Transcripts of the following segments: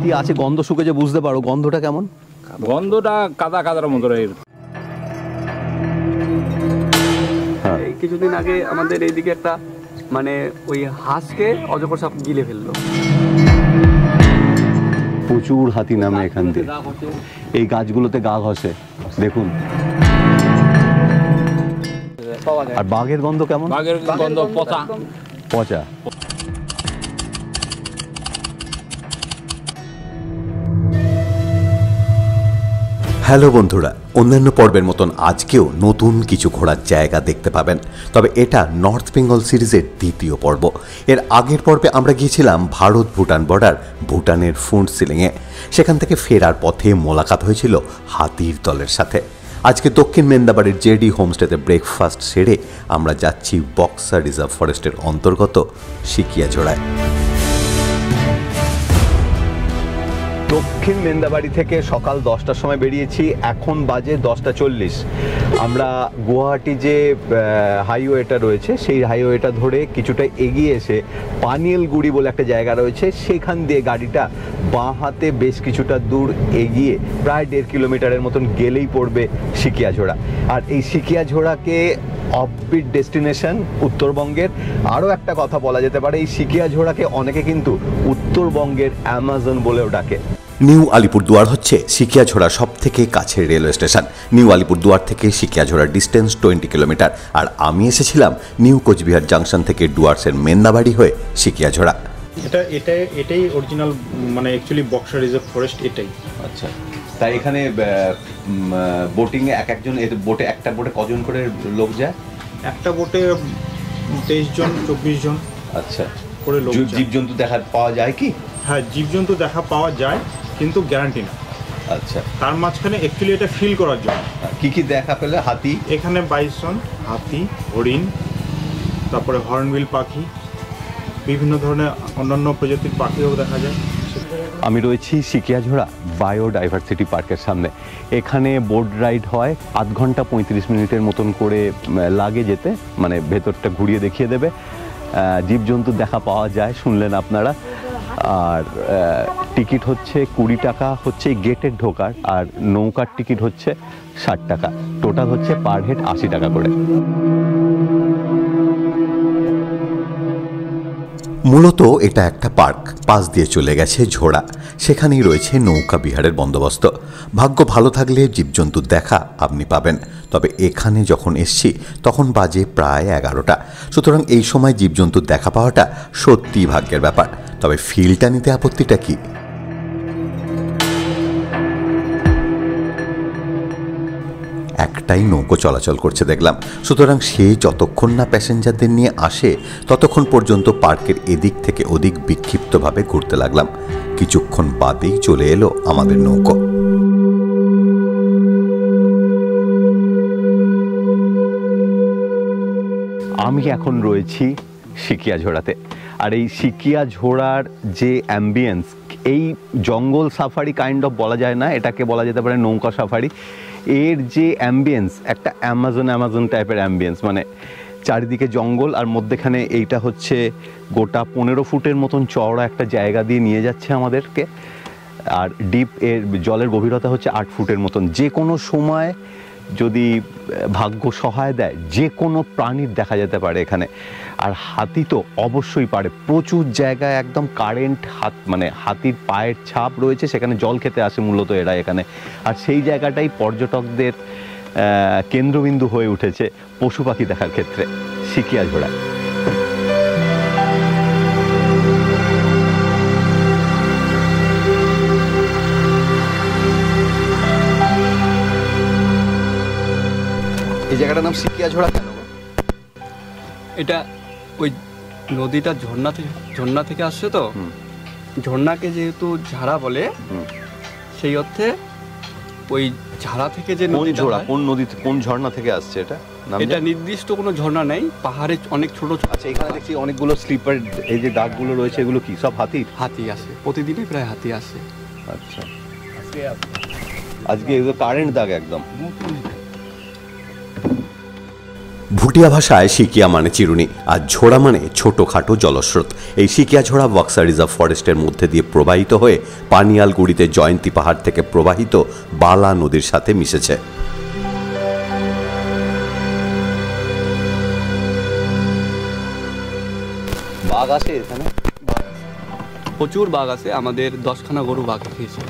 হাতি আছে, গন্ধ শুকে যে বুঝতে পারো, গন্ধটা কেমন? গন্ধটা কাদা কাদার মতো। এই কিছুদিন আগে আমাদের এইদিকে একটা মানে ওই হাঁসকে অজগর সাপ গিলে ফেললো। প্রচুর হাতি নামে এখান থেকে, এই গাছগুলোতে গা ঘষে দেখুন। আর বাঘের গন্ধ কেমন? বাঘের গন্ধ পচা পচা। হ্যালো বন্ধুরা, অন্যান্য পর্বের মতন আজকেও নতুন কিছু ঘোরার জায়গা দেখতে পাবেন। তবে এটা নর্থ বেঙ্গল সিরিজের দ্বিতীয় পর্ব। এর আগের পর্বে আমরা গিয়েছিলাম ভারত ভুটান বর্ডার, ভুটানের ফুন্টসিলিংয়ে। সেখান থেকে ফেরার পথে মোলাকাত হয়েছিল হাতির দলের সাথে। আজকে দক্ষিণ মেন্দাবাড়ির জেডি হোমস্টেতে ব্রেকফাস্ট সেরে আমরা যাচ্ছি বক্সা রিজার্ভ ফরেস্টের অন্তর্গত সিকিয়াঝোড়ায়। দক্ষিণ মেন্দাবাড়ি থেকে সকাল 10টার সময় বেরিয়েছি, এখন বাজে 10:40। আমরা গুয়াহাটি যে হাইওয়েটা রয়েছে সেই হাইওয়েটা ধরে কিছুটা এগিয়ে এসে পানিয়েলগুড়ি বলে একটা জায়গা রয়েছে, সেখান দিয়ে গাড়িটা বাঁ হাতে বেশ কিছুটা দূর এগিয়ে প্রায় 1.5 কিলোমিটারের মতন গেলেই পড়বে সিকিয়াঝোড়া। আর এই সিকিয়াঝোড়াকে অফবিট ডেস্টিনেশন উত্তরবঙ্গের। আরও একটা কথা বলা যেতে পারে, এই সিকিয়াঝোড়াকে অনেকে কিন্তু উত্তরবঙ্গের অ্যামাজন বলেও ডাকে। নিউ আলিপুরদুয়ার হচ্ছে সিকিয়াঝোড়ার সব থেকে কাছের রেলওয়ে স্টেশন। নিউ আলিপুরদুয়ার থেকে সিকিয়াঝোড়ার ডিস্টেন্স 20 কিলোমিটার। আর আমি এসেছিলাম নিউ কোচবিহার জাংশন থেকে ডুয়ার্সের মেন্দাবাড়ি হয়ে সিকিয়াঝোড়া। এটাই অরিজিনাল, মানে অ্যাকচুয়ালি বক্সা রিজার্ভ ফরেস্ট এটাই। আচ্ছা, তাই এখানে বোটিং এ একজন বোটে একটা বোটে কজন করে লোক যায়? একটা বোটে 23 জন 24 জন আচ্ছা করে লোক। জীবজন্তু দেখা পাওয়া যায় কি? হ্যাঁ, জীবজন্তু দেখা পাওয়া যায়, কিন্তু গ্যারান্টি না। আচ্ছা, তার মাঝখানে অ্যাকচুয়ালি এটা ফিল করার জন্য কি কি দেখা পেলে? হাতি, এখানে বাইসন, হাতি, হরিণ, তারপরে হর্নবিল পাখি, বিভিন্ন ধরনের অন্যান্য প্রজাতির পাখিও দেখা যায়। আমি রয়েছি সিকিয়াঝোড়া বায়োডাইভার্সিটি পার্কের সামনে। এখানে বোট রাইড হয়, 8 ঘন্টা 35 মিনিটের মতন করে লাগে যেতে, মানে ভেতরটা ঘুরিয়ে দেখিয়ে দেবে। জীবজন্তু দেখা পাওয়া যায় শুনলেন আপনারা। আর টিকিট হচ্ছে 20 টাকা হচ্ছে গেটের ঢোকার, আর নৌকার টিকিট হচ্ছে 60 টাকা। টোটাল হচ্ছে পার হেড 80 টাকা করে। মূলত এটা একটা পার্ক, পাশ দিয়ে চলে গেছে ঝোড়া, সেখানেই রয়েছে নৌকা বিহারের বন্দোবস্ত। ভাগ্য ভালো থাকলে জীবজন্তু দেখা আপনি পাবেন। তবে এখানে যখন এসছি তখন বাজে প্রায় 11টা, সুতরাং এই সময় জীবজন্তু দেখা পাওয়াটা সত্যিই ভাগ্যের ব্যাপার। তবে ফিলটা নিতে আপত্তিটা কি? একটাই নৌকো চলাচল করছে দেখলাম, সুতরাং সে যতক্ষণ না প্যাসেঞ্জারদের নিয়ে আসে ততক্ষণ পর্যন্ত পার্কের এদিক থেকে ওদিক বিক্ষিপ্তভাবে ঘুরতে লাগলাম। কিছুক্ষণ বাদেই চলে এলো আমাদের নৌকো। আমি এখন রয়েছি সিকিয়াঝোড়াতে। আর এই সিকিয়াঝোড়ার যে অ্যাম্বিয়েন্স, এই জঙ্গল সাফারি কাইন্ড অফ বলা যায় না, এটাকে বলা যেতে পারে নৌকা সাফারি। এর যে অ্যাম্বিয়েন্স, একটা অ্যামাজন টাইপের অ্যাম্বিয়েন্স, মানে চারিদিকে জঙ্গল আর মধ্যেখানে এইটা হচ্ছে গোটা 15 ফুটের মতন চওড়া একটা জায়গা দিয়ে নিয়ে যাচ্ছে আমাদেরকে। আর ডিপ এর জলের গভীরতা হচ্ছে 8 ফুটের মতন। যে কোনো সময় যদি ভাগ্য সহায় দেয় যে কোনো প্রাণীর দেখা যেতে পারে এখানে। আর হাতি তো অবশ্যই পারে, প্রচুর জায়গায় একদম কারেন্ট মানে হাতির পায়ের ছাপ রয়েছে, সেখানে জল খেতে আসে মূলত এরা এখানে। আর সেই জায়গাটাই পর্যটকদের কেন্দ্রবিন্দু হয়ে উঠেছে পশু পাখি দেখার ক্ষেত্রে, সিকিয়াঝোড়ায়। এই জায়গাটার নাম সিকিয়াঝোড়া কেন? এটা ওই নদীটা ঝর্ণা থেকে আসছে তো, ঝর্ণাকে যেহেতু ঝাড়া বলে, সেই অর্থে ওই ঝাড়া থেকে যে ঝোড়া, কোন নদী, কোন ঝর্ণা থেকে আসছে এটা? এটা নির্দিষ্ট কোনো ঝর্ণা নেই, পাহাড়ে অনেক ছোট ছোট। আচ্ছা, এখানে দেখছি অনেকগুলো স্লিপার, এই যে দাগগুলো রয়েছে এগুলো কি সব হাতির? হাতি আসে, প্রতিদিনই প্রায় হাতি আসে। আচ্ছা, আজকে এগুলো কারেন্ট দাগ একদম। ভুটিয়া ভাষায় সিকিয়া মানে চিরুনি আর ঝোড়া মানে ছোটোখাটো জলস্রোত। এই সিকিয়া ঝোড়া বক্সা রিজার্ভ ফরেস্টের মধ্যে দিয়ে প্রবাহিত হয়ে পানিয়ালগুড়িতে জয়ন্তী পাহাড় থেকে প্রবাহিত বালা নদীর সাথে মিশেছে। বাঘ আছে এখানে? প্রচুর বাঘ আছে, আমাদের 10খানা গরু বাঘ খেয়েছে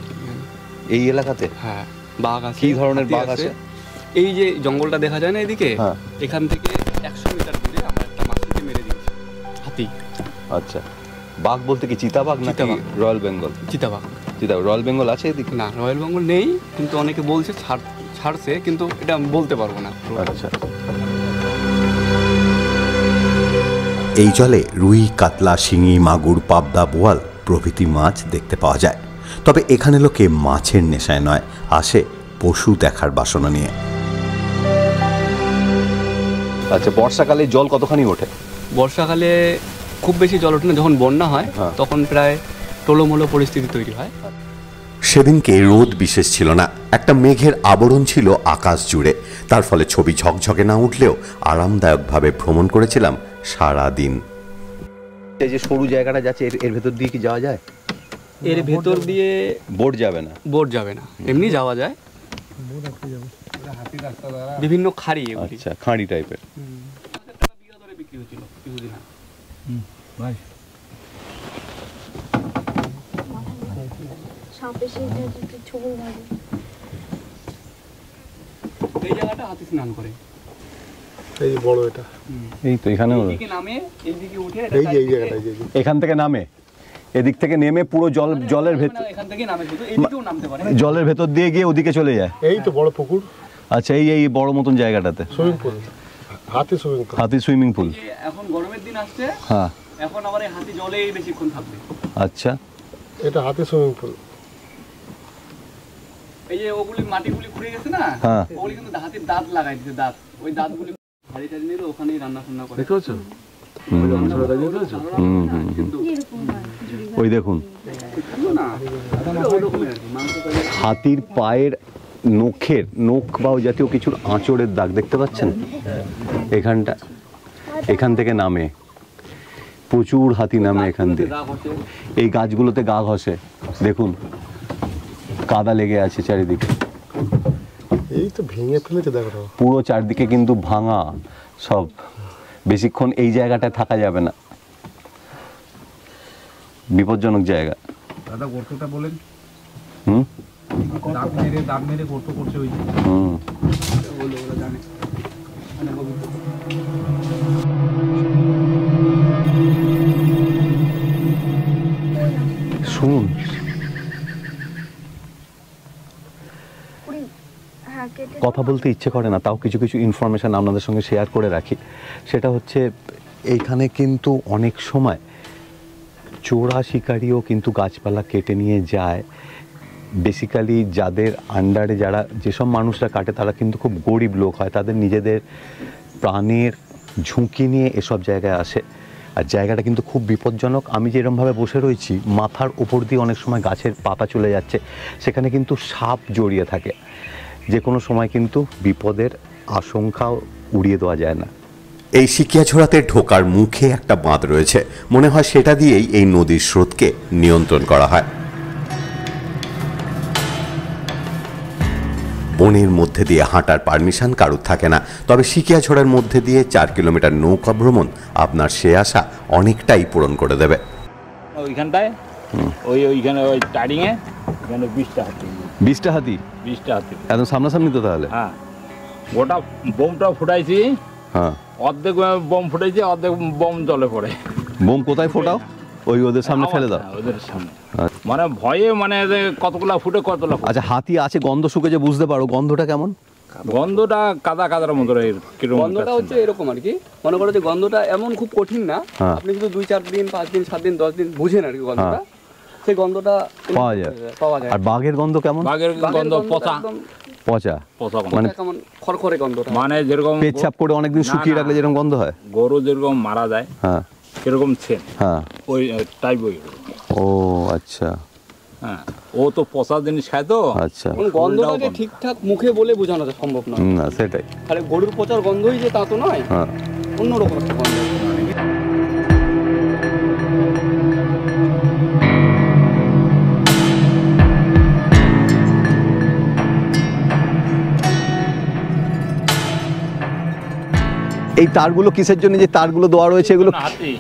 এই এলাকাতে? হ্যাঁ, বাঘ আছে। কি ধরনের হাতি বাঘ আছে? এই যে জঙ্গলটা দেখা যায় না এদিকে, হ্যাঁ। এখান থেকে 100 মিটার দূরে আমরা একটা মাছকে মেরে দিয়েছি, হাতি। আচ্ছা, বাঘ বলতে কি চিতাবাঘ নাকি চিতাবাঘ। রয়্যাল বেঙ্গল? চিতাবাঘ। চিতাবাঘ। রয়্যাল বেঙ্গল আছে এদিকে? না, রয়্যাল বেঙ্গল নেই, কিন্তু অনেকে বলছে ছাড়ছে, কিন্তু এটা আমি বলতে পারবো না। আচ্ছা, এই জলে রুই, কাতলা, শিঙি, মাগুর, পাবদা, বোয়াল প্রভৃতি মাছ দেখতে পাওয়া যায়। তবে এখানে লোকে মাছের নেশায় নয়, আসে পশু দেখার বাসনা নিয়ে। আচ্ছা, বর্ষাকালে জল কতখানি ওঠে? বর্ষাকালে খুব বেশি জল ওঠে না, যখন বন্যা হয় হ্যাঁ। তখন প্রায় টোলোমোলো পরিস্থিতি তৈরি হয়। সেদিনকে রোদ বিশেষ ছিল না, একটা মেঘের আবরণ ছিল আকাশ জুড়ে। তার ফলে ছবি ঝকঝকে না উঠলেও আরামদায়কভাবে ভ্রমণ করেছিলাম সারা দিন। এই যে সরু জায়গাটা যাচ্ছে এর ভেতর দিয়ে কি যাওয়া যায়? এর ভেতর দিয়ে বোট যাবে না? বোট যাবে না, এমনি যাওয়া যায়। বিভিন্ন খাড়ি এগুলি। আচ্ছা, খাঁড়ি টাইপের। বিক্রি হচ্ছিল কিছুদিন আগে। এই জায়গাটা হাতি স্নান করে। এই বড় এটা, এই তো এখানে এইদিকে নামে, এইদিকে উঠে, এই যে এই জায়গাটা, এই যে এখান থেকে নামে, এদিক থেকে নেমে পুরো জলের ভেতর, এখান থেকে নামে, শুধু এইদিকেও নামতে পারে। জলের ভেতর দিয়ে গিয়ে ওদিকে চলে যায়। এই তো বড় পুকুর। আচ্ছা, এই বড় মতন জায়গাটাতে সুইমিং পুল, হাতি সুইমিং পুল। হাতি সুইমিং পুল। যে এখন গরমের দিন আসছে, হ্যাঁ, এখন আবার এই হাতি জলেই বেশিক্ষণ থাকবে। আচ্ছা, এটা হাতি সুইমিং পুল। এই যে ওগুলি মাটিগুলি খুঁড়ে গেছে না, হ্যাঁ। ওগুলি কিন্তু হাতির দাঁত লাগাই দিতে, দাঁত, ওই দাঁতগুলি হাড়ি টাড়ি নিলে ওখানেই রান্না ফান্না করে। দেখতে পাচ্ছ? কিন্তু ওই দেখুন না, ওরকমই আর কি, মাংস পাইলে হাতির পায়ের নখ বা ওই জাতীয় কিছুর আঁচড়ের দাগ দেখতে পাচ্ছেন এখানটা? এখান থেকে নামে প্রচুর হাতি নামে এখান দিয়ে। দাগ হচ্ছে। এই গাছগুলোতে গা ঘষে, দেখুন কাদা লেগে আছে চারিদিকে, এই তো ভেঙে ফেলেছে, দেখো পুরো চারদিকে কিন্তু ভাঙা সব। বেশিক্ষণ এই জায়গাটায় থাকা যাবে না, বিপজ্জনক জায়গা। দাদা গর্তটা বলেন। হুম দাঁত মেরে গর্ত করছে ওই। হুম ওগুলো জানে। শুনুন, কথা বলতে ইচ্ছে করে না, তাও কিছু কিছু ইনফরমেশান আপনাদের সঙ্গে শেয়ার করে রাখি। সেটা হচ্ছে, এইখানে কিন্তু অনেক সময় চোরা শিকারিও কিন্তু গাছপালা কেটে নিয়ে যায়। বেসিক্যালি যাদের আন্ডারে যেসব মানুষরা কাটে তারা কিন্তু খুব গরিব লোক হয়, তাদের নিজেদের প্রাণের ঝুঁকি নিয়ে এসব জায়গায় আসে। আর জায়গাটা কিন্তু খুব বিপজ্জনক। আমি যেরকমভাবে বসে রয়েছি, মাথার উপর দিয়ে অনেক সময় গাছের পাতা চলে যাচ্ছে, সেখানে কিন্তু সাপ জড়িয়ে থাকে। যে কোনো সময় কিন্তু বিপদের আশঙ্কাও উড়িয়ে দেওয়া যায় না। এই সিকিয়াঝোড়াতে ঢোকার মুখে একটা বাঁধ রয়েছে, মনে হয় সেটা দিয়েই এই নদীর স্রোতকে নিয়ন্ত্রণ করা হয়। বনের মধ্যে দিয়ে হাঁটার পারমিশন কারুর থাকে না, তবে সিকিয়াঝোড়ার মধ্যে দিয়ে 4 কিলোমিটার নৌকা ভ্রমণ আপনার সে আশা অনেকটাই পূরণ করে দেবে। ওইখানটায় ওইখানে ওই টারিংয়ে এখানে 20টা হাতি। 20টা হাতি? 20টা হাতি একদম সামনাসামনি তো তাহলে? হ্যাঁ, গোটা বোমটা ফুটাইছি, হ্যাঁ। অর্ধেক বোম ফুটাইছি, অর্ধেক বোম জলে পড়ে। বোম কোথায় ফোটাও? ওই ওদের সামনে ফেলে দাও? হ্যাঁ, ওদের সামনে। মানে ভয়ে মানে কতগুলা ফুটে কতগুলা। আচ্ছা, হাতি আছে, গন্ধ শুকে যে বুঝতে পারো, গন্ধটা কেমন? গন্ধটা কাদার মতো কিরকম গন্ধটা হচ্ছে এরকম আর কি, মনে করো যে গন্ধটা এমন খুব কঠিন না, হ্যাঁ। আপনি যদি 2-4 দিন 5 দিন 7 দিন 10 দিন বুঝেন আর কি গন্ধটা, সেই গন্ধটা পাওয়া যায়। আর বাঘের গন্ধ কেমন? বাঘের গন্ধ পচা পচা, মানে কেমন খড়খড়ে গন্ধটা, মানে যেরকম পেচ্ছাপ করে অনেকদিন শুকিয়ে রাখলে যেরকম গন্ধ হয়, গরু যেরকম মারা যায় হ্যাঁ কিরকম ছেন, হ্যাঁ, ওই টাইপ। ওই ও আচ্ছা, হ্যাঁ, ও তো পচা জিনিস খায় তো। আচ্ছা, গন্ধটাকে ঠিকঠাক মুখে বলে বোঝানো সম্ভব নয়। না সেটাই। আরে গরুর পচার গন্ধই যে তা তো নয়, হ্যাঁ, অন্যরকম একটা গন্ধ। এই তারগুলো কিসের জন্য যে তারগুলো দেওয়া রয়েছে এগুলো? হাতি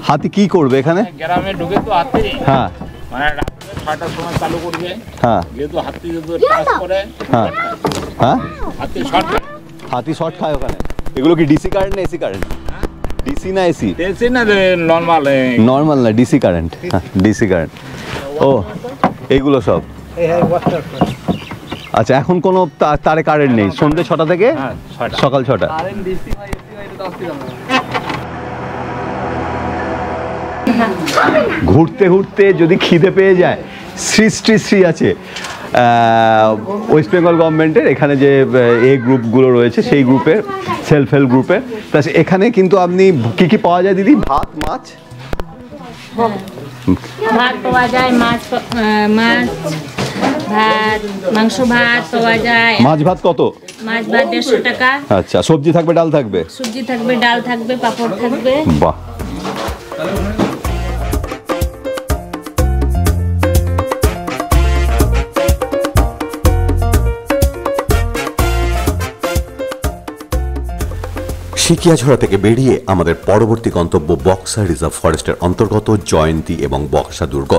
হাতি কি করবে এখানে? গ্রামে ঢুকে তো হাতি, হ্যাঁ মানে রাত্রে 6টার সময় চালু করবে, হ্যাঁ যেহেতু হাতি যদি টাচ করে, হ্যাঁ হ্যাঁ, হাতি শর্ট হাতি শর্ট খায় ওখানে। এগুলো কি ডিসি কারেন্ট না এসি কারেন্ট? ডিসি না এসি? এসি না নর্মাল? নর্মাল না, ডিসি কারেন্ট। হ্যাঁ, ডিসি কারেন্ট। ও এইগুলো সব। আচ্ছা, এখন কোনো তারে কারেন্ট নেই সন্ধ্যে 6টা থেকে সকাল 6টা। কারেন্ট ডিসি হয় এসি হয় এটা তো আসতে জানো না। ঘুরতে ঘুরতে যদি খিদে পেয়ে যায়, শ্রী আছে ওয়েস্ট বেঙ্গল গভর্নমেন্টের এখানে যে গ্রুপগুলো রয়েছে সেই গ্রুপের, সেলফ হেল্প গ্রুপের। তা এখানে কিন্তু আপনি কি কি পাওয়া যায় দিদি? ভাত, মাছ? ভাত পাওয়া যায়, মাছ ভাত, মাংস ভাত পাওয়া যায়। মাছ ভাত কত? মাছ ভাত 150 টাকা। আচ্ছা, সবজি থাকবে, ডাল থাকবে? সবজি থাকবে, ডাল থাকবে, পাপড় থাকবে। বাহ। সিকিয়াঝোড়া থেকে বেরিয়ে আমাদের পরবর্তী গন্তব্য বক্সা রিজার্ভ ফরেস্টের অন্তর্গত জয়ন্তী এবং বক্সা দুর্গ।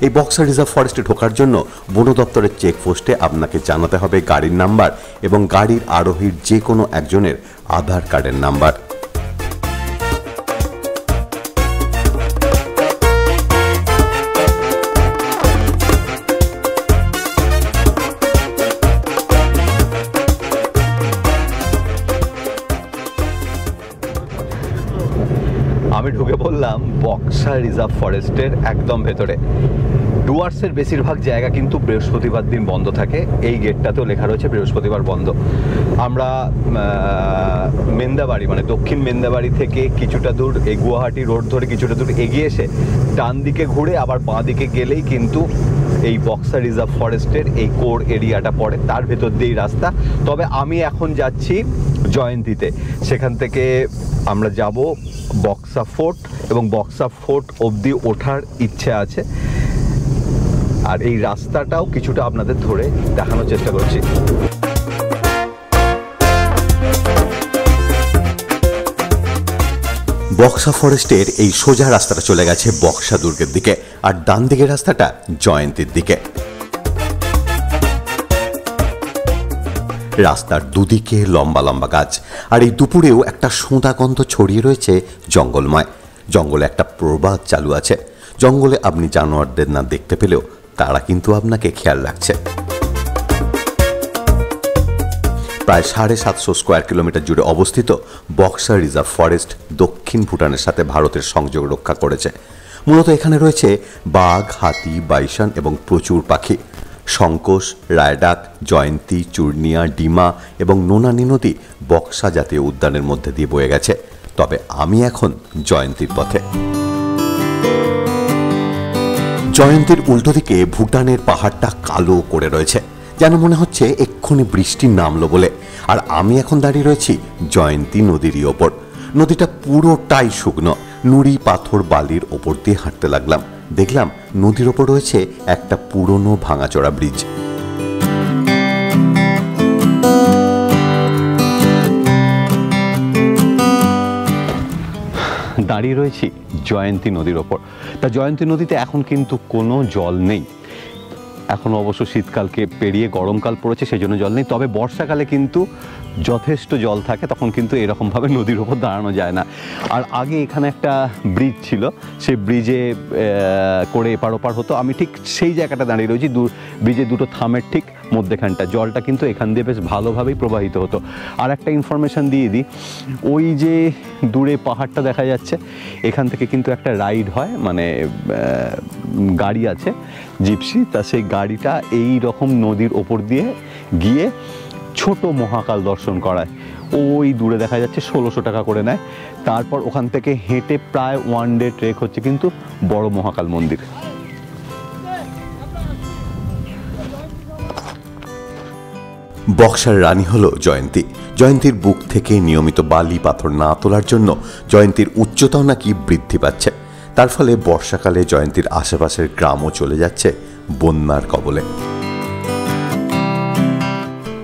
এই বক্সা রিজার্ভ ফরেস্টে ঢোকার জন্য বন দপ্তরের চেকপোস্টে আপনাকে জানাতে হবে গাড়ির নাম্বার এবং গাড়ির আরোহীর যে কোনো একজনের আধার কার্ডের নাম্বার। আমি ঢুকে পড়লাম বক্সা রিজার্ভ ফরেস্টের একদম ভেতরে। ডুয়ার্সের বেশিরভাগ জায়গা কিন্তু বৃহস্পতিবার দিন বন্ধ থাকে। এই গেটটাতেও লেখা রয়েছে বৃহস্পতিবার বন্ধ। আমরা মেন্দাবাড়ি মানে দক্ষিণ মেন্দাবাড়ি থেকে কিছুটা দূর এই গুয়াহাটি রোড ধরে কিছুটা দূর এগিয়ে এসে ডান দিকে ঘুরে আবার বাঁ দিকে গেলেই কিন্তু এই বক্সা রিজার্ভ ফরেস্টের এই কোর এরিয়াটা পড়ে, তার ভেতর দিয়েই রাস্তা। তবে আমি এখন যাচ্ছি জয়ন্তীতে, সেখান থেকে আমরা যাব বক্সা ফোর্ট এবং বক্সা ফোর্ট অবধি ওঠার ইচ্ছে আছে। আর এই রাস্তাটাও কিছুটা আপনাদের ধরে দেখানোর চেষ্টা করছি। বক্সা ফরেস্টের এই সোজা রাস্তাটা চলে গেছে বক্সা দুর্গের দিকে, আর ডান দিকের রাস্তাটা জয়ন্তীর দিকে। রাস্তার দুদিকে লম্বা লম্বা গাছ, আর এই দুপুরেও একটা সোঁদা গন্ধ ছড়িয়ে রয়েছে জঙ্গলময়। জঙ্গলে একটা প্রবাদ চালু আছে, জঙ্গলে আপনি জানোয়ারদের না দেখতে পেলেও তারা কিন্তু আপনাকে খেয়াল রাখছে। প্রায় 750 স্কোয়ার কিলোমিটার জুড়ে অবস্থিত বক্সা রিজার্ভ ফরেস্ট দক্ষিণ ভুটানের সাথে ভারতের সংযোগ রক্ষা করেছে। মূলত এখানে রয়েছে বাঘ, হাতি, বাইসন এবং প্রচুর পাখি। শঙ্কোষ, রায়ডাক, জয়ন্তী, চূর্ণিয়া, ডিমা এবং নোনানী নদী বক্সা জাতীয় উদ্যানের মধ্যে দিয়ে বয়ে গেছে। তবে আমি এখন জয়ন্তীর পথে। জয়ন্তীর উল্টো দিকে ভুটানের পাহাড়টা কালো করে রয়েছে, যেন মনে হচ্ছে এক্ষুনি বৃষ্টি নামলো বলে। আর আমি এখন দাঁড়িয়ে রয়েছি জয়ন্তী নদীরই ওপর। নদীটা পুরোটাই শুকনো, নুড়ি পাথর বালির ওপর দিয়ে হাঁটতে লাগলাম। দেখলাম নদীর ওপর রয়েছে একটা পুরনো ভাঙাচোরা ব্রিজ। দাঁড়িয়ে রয়েছি জয়ন্তী নদীর ওপর। তা জয়ন্তী নদীতে এখন কিন্তু কোনো জল নেই। এখন অবশ্য শীতকালকে পেরিয়ে গরমকাল পড়েছে, সেই জন্য জল নেই। তবে বর্ষাকালে কিন্তু যথেষ্ট জল থাকে, তখন কিন্তু এরকমভাবে নদীর ওপর দাঁড়ানো যায় না। আর আগে এখানে একটা ব্রিজ ছিল, সেই ব্রিজে করে এপার ওপার হতো। আমি ঠিক সেই জায়গাটা দাঁড়িয়ে রয়েছি, ব্রিজের দুটো থামের ঠিক মধ্যেখানটা। জলটা কিন্তু এখান দিয়ে বেশ ভালোভাবেই প্রবাহিত হতো। আর একটা ইনফরমেশান দিয়ে দিই, ওই যে দূরে পাহাড়টা দেখা যাচ্ছে, এখান থেকে কিন্তু একটা রাইড হয়, মানে গাড়ি আছে জিপসি, তা সেই গাড়িটা এই রকম নদীর ওপর দিয়ে গিয়ে ছোট মহাকাল দর্শন করায়। ওই দূরে দেখা যাচ্ছে 1600 টাকা করে নেয়। তারপর ওখান থেকে হেঁটে প্রায় 1 ডে ট্রেক হচ্ছে কিন্তু বড় মহাকাল মন্দির। বক্সার রানী হলো জয়ন্তী। জয়ন্তীর বুক থেকে নিয়মিত বালি পাথর না তোলার জন্য জয়ন্তীর উচ্চতাও নাকি বৃদ্ধি পাচ্ছে। তার ফলে বর্ষাকালে জয়ন্তীর আশেপাশের গ্রামও চলে যাচ্ছে বন্যার কবলে।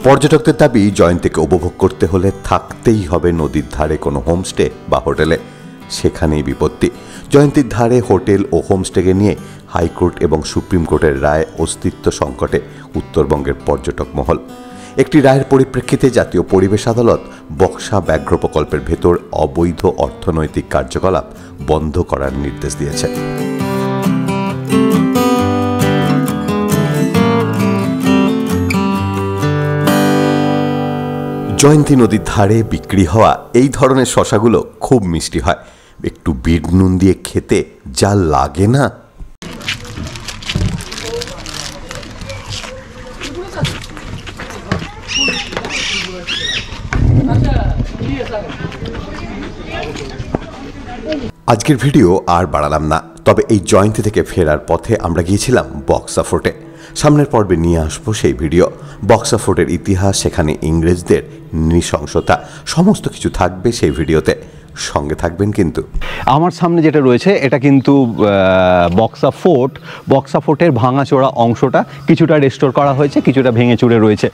পর্যটকদের দাবি জয়ন্তীকে উপভোগ করতে হলে থাকতেই হবে নদীর ধারে কোনো হোমস্টে বা হোটেলে। সেখানেই বিপত্তি। জয়ন্তীর ধারে হোটেল ও হোমস্টেকে নিয়ে হাইকোর্ট এবং সুপ্রিম কোর্টের রায় অস্তিত্ব সংকটে উত্তরবঙ্গের পর্যটক মহল। একটি রায়ের পরিপ্রেক্ষিতে জাতীয় পরিবেশ আদালত বক্সা ব্যাঘ্র প্রকল্পের ভেতর অবৈধ অর্থনৈতিক কার্যকলাপ বন্ধ করার নির্দেশ দিয়েছে। জয়ন্তী নদীর ধারে বিক্রি হওয়া এই ধরনের শশাগুলো খুব মিষ্টি হয়। একটু বিট নুন দিয়ে খেতে যা লাগে না। আজকের ভিডিও আর বাড়ালাম না, তবে এই জয়ন্তী থেকে ফেরার পথে আমরা গিয়েছিলাম বক্সা ফোর্টে। সামনের পর্বে নিয়ে আসবো সেই ভিডিও। বক্সা ফোর্টের ইতিহাস, সেখানে ইংরেজদের নৃশংসতা, সমস্ত কিছু থাকবে সেই ভিডিওতে। সঙ্গে থাকবেন কিন্তু। আমার সামনে যেটা রয়েছে এটা কিন্তু বক্সা ফোর্ট। বক্সা ফোর্টের ভাঙাচোরা অংশটা কিছুটা রেস্টোর করা হয়েছে, কিছুটা ভেঙে চুরে রয়েছে।